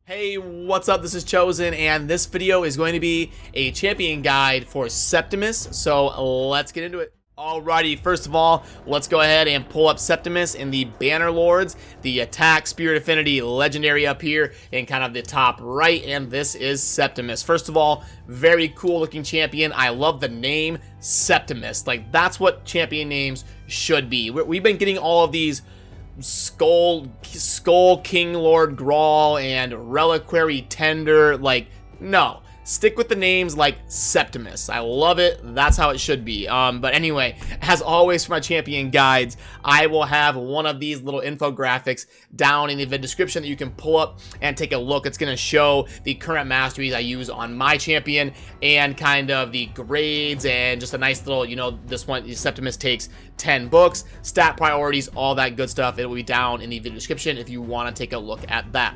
Hey, what's up? This is Chosen, and this video is going to be a champion guide for Septimus, so let's get into it. Alrighty, first of all, let's go ahead and pull up Septimus in the Banner Lords, the Attack, Spirit Affinity, Legendary up here in kind of the top right, and this is Septimus. First of all, very cool looking champion. I love the name Septimus. Like, that's what champion names should be. We've been getting all of these Skull King Lord Grawl and Reliquary Tender. Like, no, stick with the names like Septimus. I love it. That's how it should be. But anyway, as always for my champion guides, I will have one of these little infographics down in the video description that you can pull up and take a look. It's going to show the current masteries I use on my champion and kind of the grades and just a nice little, you know, this one, Septimus takes 10 books, stat priorities, all that good stuff. It will be down in the video description if you want to take a look at that.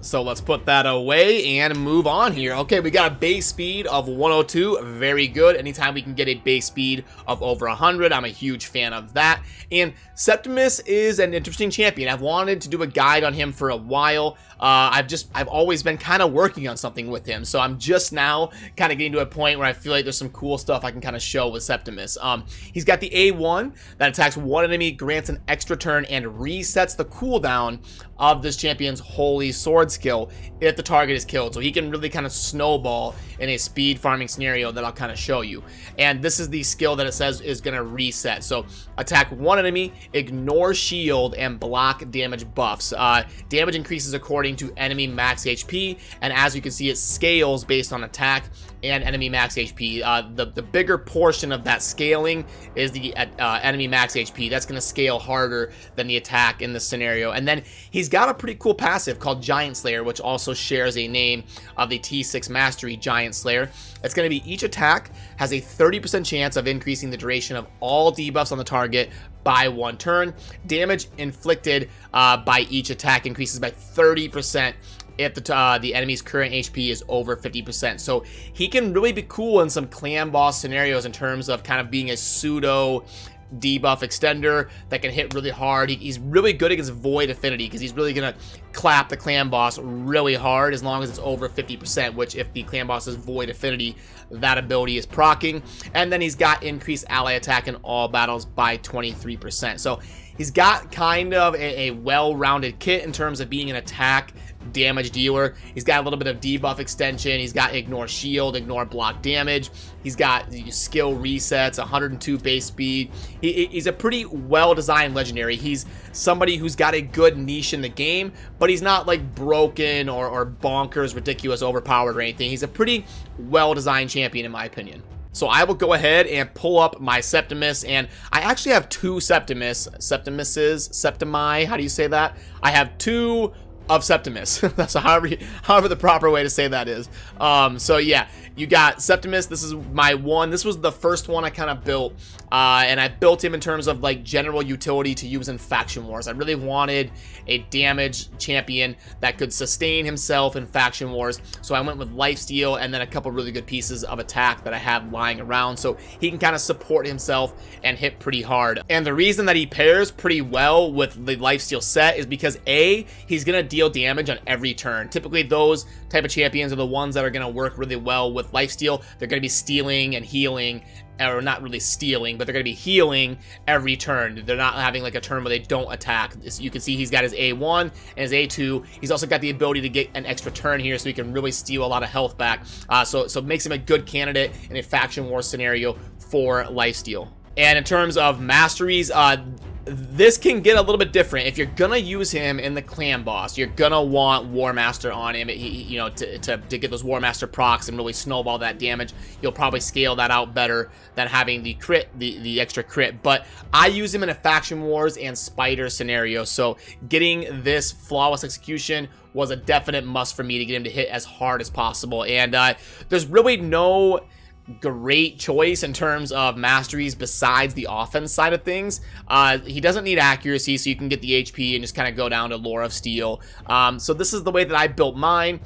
So let's put that away and move on here. Okay, we got a base speed of 102. Very good. Anytime we can get a base speed of over 100, I'm a huge fan of that. And Septimus is an interesting champion. I've wanted to do a guide on him for a while. I've always been kind of working on something with him. So I'm just now kind of getting to a point where I feel like there's some cool stuff I can kind of show with Septimus. He's got the A1 that attacks one enemy, grants an extra turn, and resets the cooldown of this champion's Holy Sword skill if the target is killed. So he can really kind of snowball in a speed farming scenario that I'll kind of show you. And this is the skill that it says is going to reset. So attack one enemy, ignore shield, and block damage buffs. Damage increases according to enemy max HP, and as you can see, it scales based on attack and enemy max HP. The bigger portion of that scaling is the enemy max HP. That's going to scale harder than the attack in this scenario. And then he's got a pretty cool passive called Giant Slayer, which also shares a name of the T6 Mastery Giant Slayer. It's going to be each attack has a 30% chance of increasing the duration of all debuffs on the target by 1 turn. Damage inflicted by each attack increases by 30% if the enemy's current HP is over 50%. So he can really be cool in some clan boss scenarios in terms of kind of being a pseudo debuff extender that can hit really hard. He's really good against Void Affinity because he's really gonna clap the clan boss really hard as long as it's over 50%, which if the clan boss is Void Affinity, that ability is proccing. And then he's got increased ally attack in all battles by 23%. So he's got kind of a well-rounded kit in terms of being an attack damage dealer. He's got a little bit of debuff extension. He's got ignore shield, ignore block damage. He's got skill resets, 102 base speed. He's a pretty well-designed legendary. He's somebody who's got a good niche in the game, but he's not like broken or bonkers, ridiculous, overpowered or anything. He's a pretty well-designed champion in my opinion. So I will go ahead and pull up my Septimus, and I actually have two Septimuses, Septimi, how do you say that? I have two of Septimus. That's however the proper way to say that is. So yeah, you got Septimus. This is my one. This was the first one I kind of built, and I built him in terms of like general utility to use in faction wars. I really wanted a damage champion that could sustain himself in faction wars, so I went with lifesteal and then a couple really good pieces of attack that I have lying around, so he can kind of support himself and hit pretty hard. And the reason that he pairs pretty well with the lifesteal set is because A, he's gonna deal damage on every turn. Typically those type of champions are the ones that are going to work really well with lifesteal. They're going to be stealing and healing, or not really stealing, but they're going to be healing every turn. They're not having like a turn where they don't attack. You can see he's got his A1 and his A2. He's also got the ability to get an extra turn here, so he can really steal a lot of health back. So it makes him a good candidate in a faction war scenario for lifesteal. And in terms of masteries, this can get a little bit different. If you're gonna use him in the clan boss, you're gonna want War Master on him, you know, to get those War Master procs and really snowball that damage. You'll probably scale that out better than having the crit, the extra crit. But I use him in a faction wars and spider scenario, so getting this flawless execution was a definite must for me to get him to hit as hard as possible. And there's really no great choice in terms of masteries besides the offense side of things. He doesn't need accuracy, so you can get the HP and just kind of go down to Lore of Steel. So this is the way that I built mine.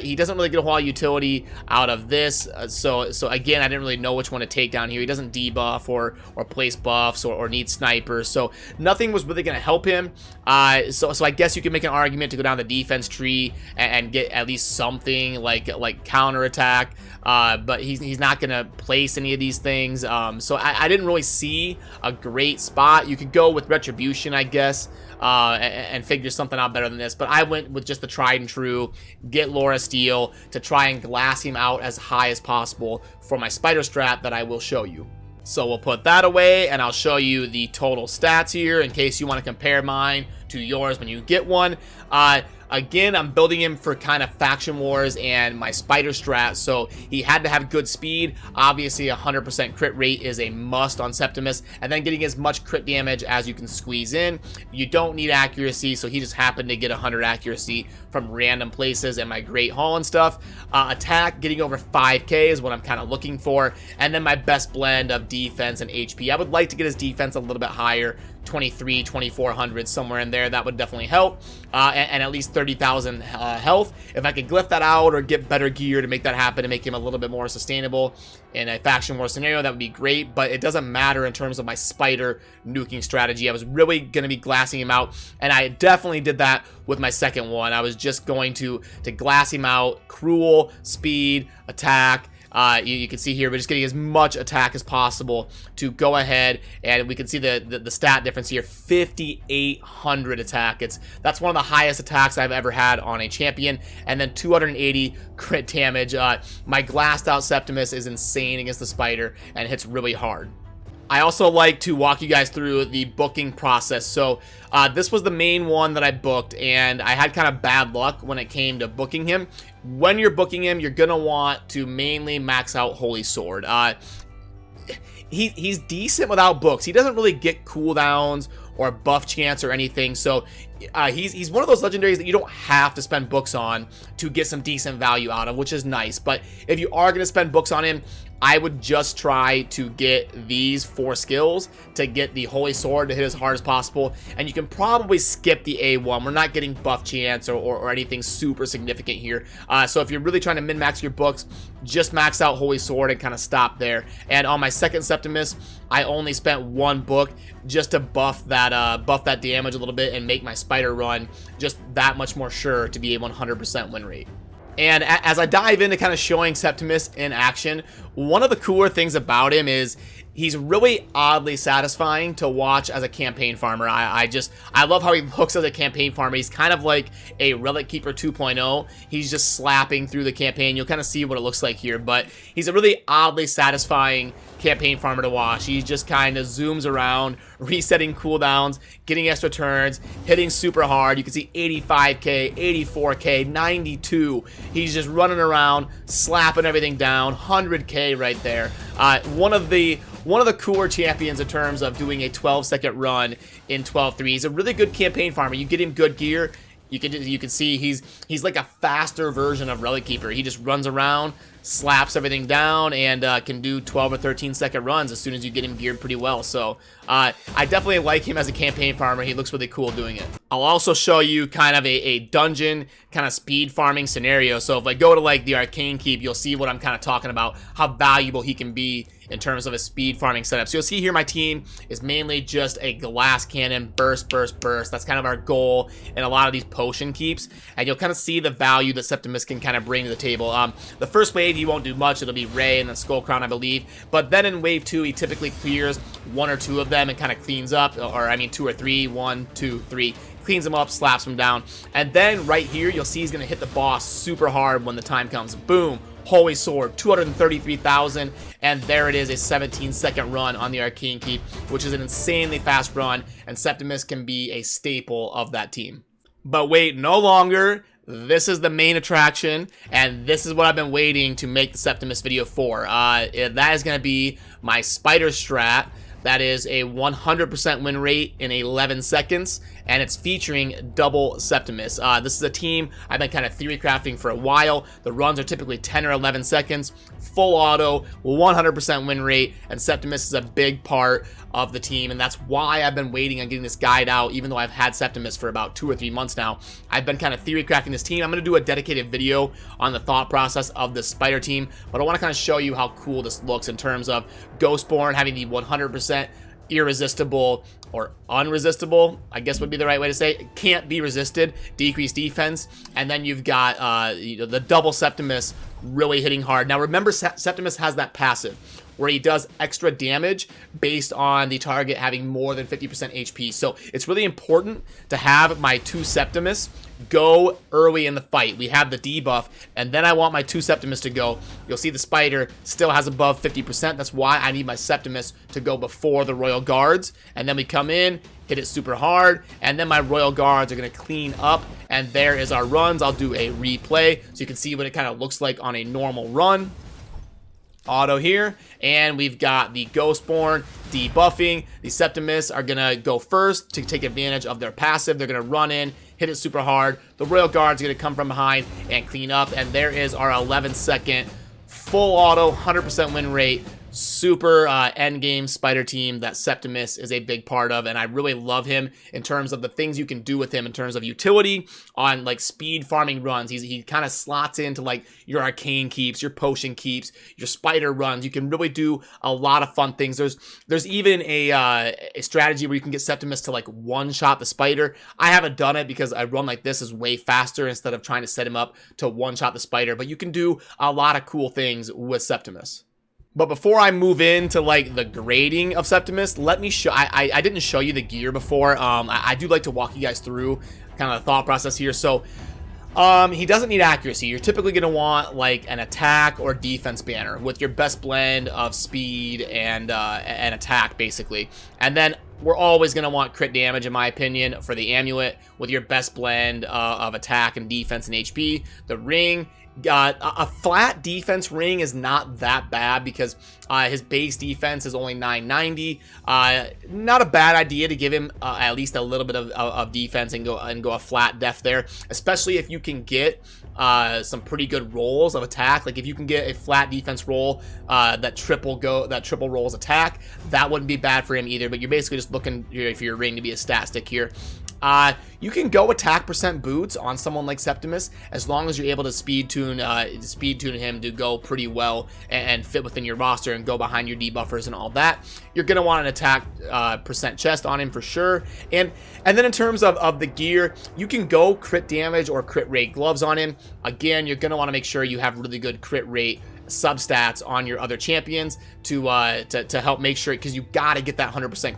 He doesn't really get a whole lot of utility out of this. So again, I didn't really know which one to take down here. He doesn't debuff or place buffs or need snipers, so nothing was really going to help him. So I guess you can make an argument to go down the defense tree and get at least something like counterattack. But he's not going to place any of these things. So I didn't really see a great spot. You could go with Retribution, I guess, and figure something out better than this. But I went with just the tried and true, get Laura Steel to try and glass him out as high as possible for my spider strat that I will show you. So we'll put that away, and I'll show you the total stats here in case you want to compare mine to yours when you get one. Again, I'm building him for kind of faction wars and my spider strat, so he had to have good speed. Obviously, 100% crit rate is a must on Septimus, and then getting as much crit damage as you can squeeze in. You don't need accuracy, so he just happened to get 100 accuracy from random places and my Great Hall and stuff. Attack, getting over 5k is what I'm kind of looking for, and then my best blend of defense and HP. I would like to get his defense a little bit higher, 23, 2400, somewhere in there. That would definitely help, and at least 30,000 health. If I could glyph that out or get better gear to make that happen and make him a little bit more sustainable in a faction war scenario, that would be great, but it doesn't matter in terms of my spider nuking strategy. I was really going to be glassing him out, and I definitely did that with my second one. I was just going to glass him out, cruel, speed, attack. You can see here, we're just getting as much attack as possible to go ahead, and we can see the stat difference here, 5,800 attack. That's one of the highest attacks I've ever had on a champion, and then 280 crit damage. My glassed out Septimus is insane against the spider and hits really hard. I also like to walk you guys through the booking process. So this was the main one that I booked, and I had kind of bad luck when it came to booking him. When you're booking him, you're gonna want to mainly max out Holy Sword. He's decent without books. He doesn't really get cooldowns or buff chance or anything, so he's one of those legendaries that you don't have to spend books on to get some decent value out of, which is nice. But if you are going to spend books on him, I would just try to get these 4 skills to get the Holy Sword to hit as hard as possible, and you can probably skip the A1. We're not getting buff chance or anything super significant here. So if you're really trying to min-max your books, just max out Holy Sword and kind of stop there. And on my second Septimus, I only spent 1 book just to buff that damage a little bit and make my spider run just that much more sure to be a 100% win rate. And as I dive into kind of showing Septimus in action, one of the cooler things about him is he's really oddly satisfying to watch as a campaign farmer. I love how he looks as a campaign farmer. He's kind of like a Relic Keeper 2.0. He's just slapping through the campaign. You'll kind of see what it looks like here, but he's a really oddly satisfying campaign farmer to watch. He just kind of zooms around, resetting cooldowns, getting extra turns, hitting super hard. You can see 85k, 84k, 92. He's just running around, slapping everything down. 100k right there. One of the cooler champions in terms of doing a 12-second run in 12-3. He's a really good campaign farmer. You get him good gear, you can see he's like a faster version of Relic Keeper. He just runs around, slaps everything down, and can do 12 or 13-second runs as soon as you get him geared pretty well. So I definitely like him as a campaign farmer. He looks really cool doing it. I'll also show you kind of a dungeon kind of speed farming scenario. So if I go to like the Arcane Keep, you'll see what I'm kind of talking about, how valuable he can be in terms of a speed farming setup. So you'll see here my team is mainly just a glass cannon, burst, burst, burst. That's kind of our goal in a lot of these potion keeps, and you'll kind of see the value that Septimus can kind of bring to the table. The first wave he won't do much. It'll be Ray and then Skull Crown, I believe, but then in wave 2 he typically clears 1 or 2 of them and kind of cleans up, or I mean 2 or 3, 1, 2, 3, cleans them up, slaps them down, and then right here you'll see he's gonna hit the boss super hard when the time comes. Boom, Holy Sword, 233,000, and there it is, a 17-second run on the Arcane Keep, which is an insanely fast run, and Septimus can be a staple of that team. But wait no longer. This is the main attraction, and this is what I've been waiting to make the Septimus video for. That is going to be my spider strat. That is a 100% win rate in 11 seconds, and it's featuring double Septimus. This is a team I've been kind of theory crafting for a while. The runs are typically 10 or 11 seconds, full auto, 100% win rate, and Septimus is a big part of the team, and that's why I've been waiting on getting this guide out, even though I've had Septimus for about 2 or 3 months now. I've been kind of theory crafting this team. I'm going to do a dedicated video on the thought process of the spider team, but I want to kind of show you how cool this looks in terms of Ghostborn having the 100% irresistible or unresistible, I guess would be the right way to say it. Can't be resisted, decreased defense, and then you've got the double Septimus really hitting hard. Now remember, Septimus has that passive where he does extra damage based on the target having more than 50% HP. So it's really important to have my 2 Septimus go early in the fight. We have the debuff, and then I want my 2 Septimus to go. You'll see the spider still has above 50%. That's why I need my Septimus to go before the Royal Guards. And then we come in, hit it super hard, and then my Royal Guards are going to clean up, and there is our runs. I'll do a replay so you can see what it kind of looks like on a normal run. Auto here, and we've got the Ghostborn debuffing. The Septimus are gonna go first to take advantage of their passive. They're gonna run in, hit it super hard. The Royal Guard's gonna come from behind and clean up, and there is our 11-second full auto, 100% win rate, super end game spider team that Septimus is a big part of, and I really love him in terms of the things you can do with him in terms of utility on like speed farming runs. He kind of slots into like your arcane keeps, your potion keeps, your spider runs. You can really do a lot of fun things. There's even a strategy where you can get Septimus to like one-shot the spider. I haven't done it because I run like this is way faster instead of trying to set him up to one-shot the spider, but you can do a lot of cool things with Septimus. But before I move into like the grading of Septimus, let me show, I didn't show you the gear before. I do like to walk you guys through kind of the thought process here. So he doesn't need accuracy. You're typically going to want like an attack or defense banner with your best blend of speed and attack basically. And then we're always going to want crit damage, in my opinion, for the amulet with your best blend of attack and defense and HP. The ring, a flat defense ring is not that bad because his base defense is only 990. Not a bad idea to give him at least a little bit of defense and go a flat def there, especially if you can get some pretty good rolls of attack. Like if you can get a flat defense roll that triple rolls attack, that wouldn't be bad for him either. But you're basically just looking for your ring to be a stat stick here. You can go attack percent boots on someone like Septimus as long as you're able to speed tune him to go pretty well and fit within your roster and go behind your debuffers and all that. You're gonna want an attack percent chest on him for sure. And then in terms of the gear, you can go crit damage or crit rate gloves on him. Again, you're gonna want to make sure you have really good crit rate substats on your other champions to help make sure, because you got to get that 100%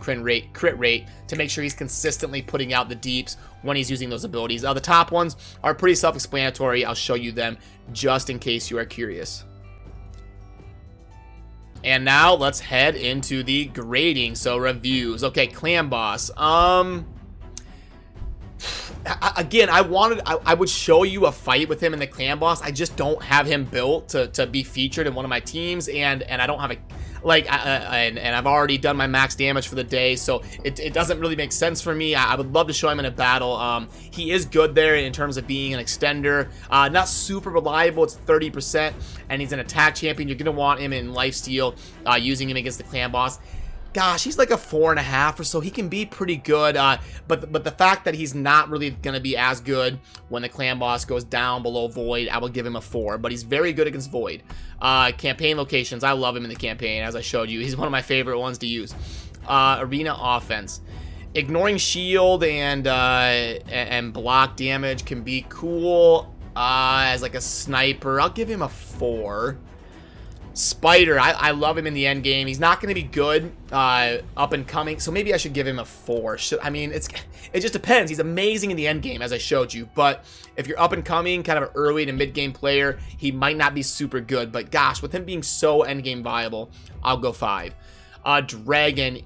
crit rate to make sure he's consistently putting out the deeps when he's using those abilities. The top ones are pretty self-explanatory. I'll show you them just in case you are curious. And now let's head into the grading. So reviews. Okay, Clan Boss. Again, I would show you a fight with him in the Clan Boss. I just don't have him built to be featured in one of my teams, and I don't have and I've already done my max damage for the day, so it doesn't really make sense for me. I would love to show him in a battle. He is good there in terms of being an extender. Not super reliable, it's 30%, and he's an attack champion. You're gonna want him in lifesteal, using him against the Clan Boss. Gosh, he's like a 4.5 or so. He can be pretty good, but the fact that he's not really going to be as good when the Clan Boss goes down below Void, I will give him a 4. But he's very good against Void. Campaign locations, I love him in the campaign, as I showed you. He's one of my favorite ones to use. Arena offense. Ignoring shield and block damage can be cool as like a sniper. I'll give him a 4. Spider, I love him in the end game. He's not going to be good up and coming, so maybe I should give him a 4. I mean, it just depends. He's amazing in the end game, as I showed you, but if you're up and coming, kind of an early to mid game player, he might not be super good. But gosh, with him being so end game viable, I'll go 5. Dragon,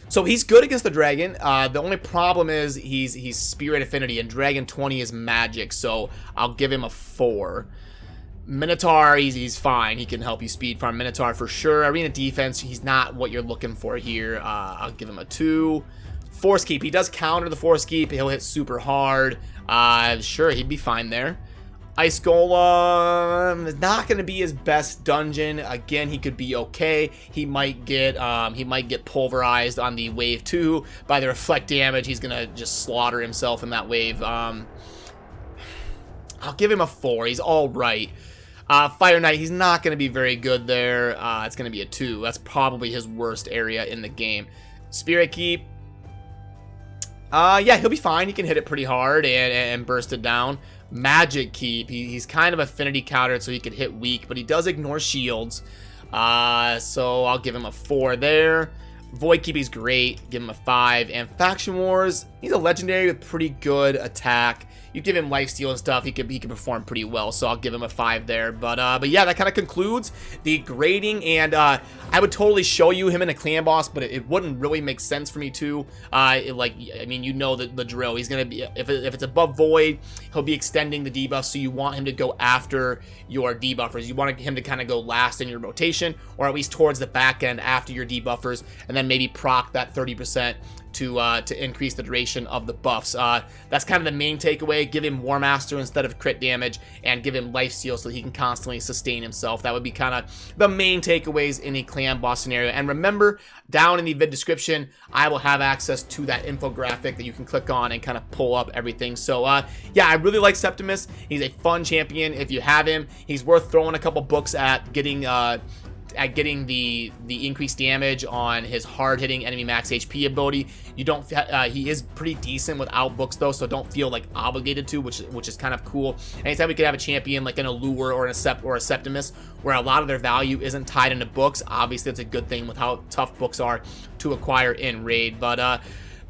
so he's good against the dragon. The only problem is he's spirit affinity, and dragon 20 is magic, so I'll give him a 4. Minotaur, he's fine. He can help you speed farm Minotaur for sure. Arena defense, he's not what you're looking for here. I'll give him a 2. Force keep. He does counter the force keep. He'll hit super hard. Sure, he'd be fine there. Ice Golem is not going to be his best dungeon. Again, he could be okay. He might get pulverized on the wave 2 by the reflect damage. He's going to just slaughter himself in that wave. I'll give him a 4. He's all right. Fire Knight, he's not going to be very good there. It's going to be a 2. That's probably his worst area in the game. Spirit Keep. Yeah, he'll be fine. He can hit it pretty hard and burst it down. Magic Keep, he's kind of affinity countered, so he could hit weak, but he does ignore shields. So I'll give him a 4 there. Void Keep, he's great. Give him a 5. And Faction Wars, he's a legendary with pretty good attack. You give him lifesteal and stuff, he could perform pretty well, so I'll give him a 5 there. But yeah, that kind of concludes the grading, and I would totally show you him in a clan boss, but it wouldn't really make sense for me to. I mean, you know the drill. He's gonna be, if it's above Void, he'll be extending the debuff, so you want him to go after your debuffers. You want him to kind of go last in your rotation, or at least towards the back end after your debuffers, and then maybe proc that 30% to increase the duration of the buffs. That's kind of the main takeaway. Give him War Master instead of crit damage, and give him lifesteal so he can constantly sustain himself. That would be kind of the main takeaways in a clan boss scenario. And remember, down in the vid description, I will have access to that infographic that you can click on and kind of pull up everything. So yeah, I really like Septimus. He's a fun champion. If you have him, he's worth throwing a couple books at getting the increased damage on his hard-hitting enemy max HP ability. You don't he is pretty decent without books though, so don't feel like obligated to, which is kind of cool. Anytime we could have a champion like an Allure or a Septimus where a lot of their value isn't tied into books, obviously that's a good thing with how tough books are to acquire in raid. But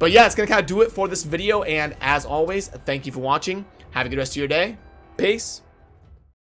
yeah, it's gonna kind of do it for this video, and as always, thank you for watching. Have a good rest of your day. Peace.